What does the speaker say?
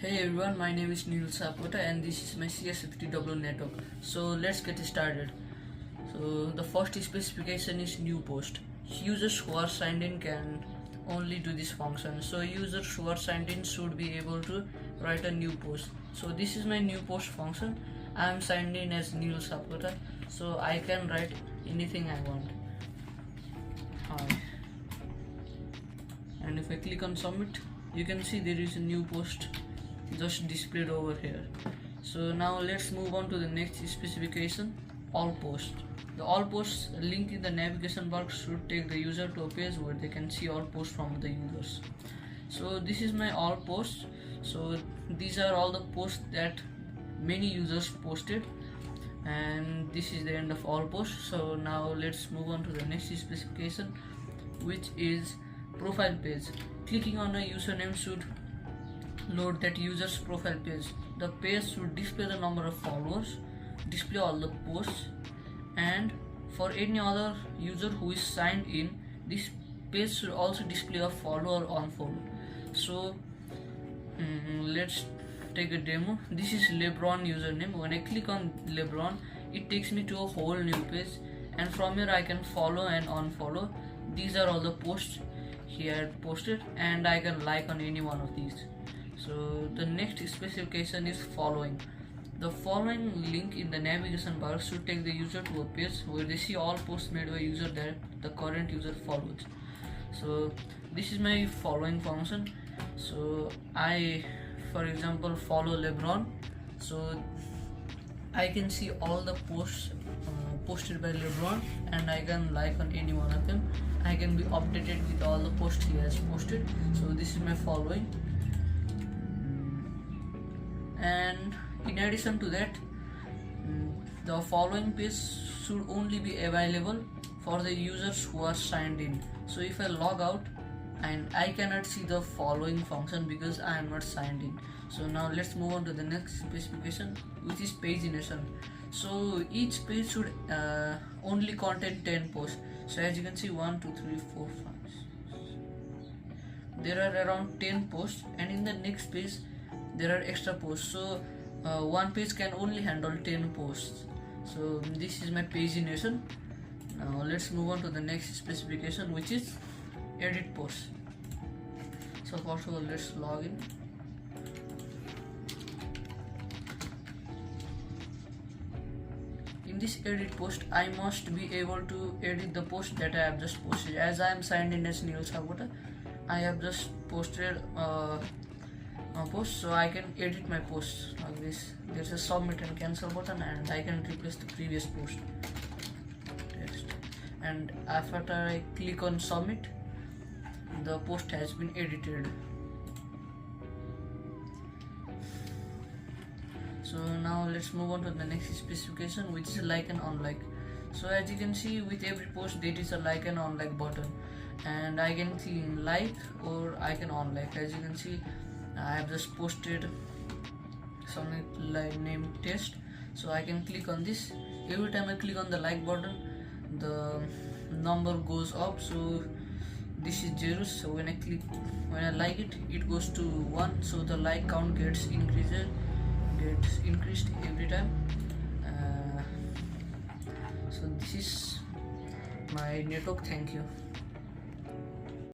Hey everyone, my name is Sapkota and this is my CS50W network. So let's get started. So the first specification is new post. Users who are signed in can only do this function. So users who are signed in should be able to write a new post. So this is my new post function. I am signed in as Sapkota, so I can write anything I want. Hi. And if I click on submit, you can see there is a new post just displayed over here. So now let's move on to the next specification, all posts. The all posts link in the navigation bar should take the user to a page where they can see all posts from the users. So this is my all posts. So these are all the posts that many users posted, and this is the end of all posts. So now let's move on to the next specification, which is profile page. Clicking on a username should load that user's profile page. The page should display the number of followers, display all the posts, and for any other user who is signed in, this page should also display a follow or unfollow. So let's take a demo. This is LeBron username. When I click on LeBron, it takes me to a whole new page, and from here I can follow and unfollow. These are all the posts he had posted, and I can like on any one of these. So the next specification is following. The following link in the navigation bar should take the user to a page where they see all posts made by user that the current user follows. So this is my following function. So I, for example, follow LeBron, so I can see all the posts posted by LeBron, and I can like on any one of them. I can be updated with all the posts he has posted. So this is my following. And in addition to that, the following page should only be available for the users who are signed in. So if I log out, and I cannot see the following function because I am not signed in. So now let's move on to the next specification, which is pagination. So each page should only contain 10 posts. So as you can see, 1 2 3 4 5 6. There are around 10 posts, and in the next page there are extra posts. So one page can only handle 10 posts. So this is my pagination. Now let's move on to the next specification, which is edit posts. So first of all, let's log in. In this edit post, I must be able to edit the post that I have just posted. As I am signed in as Sapkota, I have just posted a post, so I can edit my post like this. There's a submit and cancel button, and I can replace the previous post text. And after I click on submit, the post has been edited. So now let's move on to the next specification, which is like and unlike. So as you can see, with every post there is a like and unlike button, and I can click like or I can unlike. As you can see, I have just posted something like name test, so I can click on this. Every time I click on the like button, the number goes up. So this is 0. So when I like it, it goes to 1. So the like count gets increased every time. So this is my network. Thank you.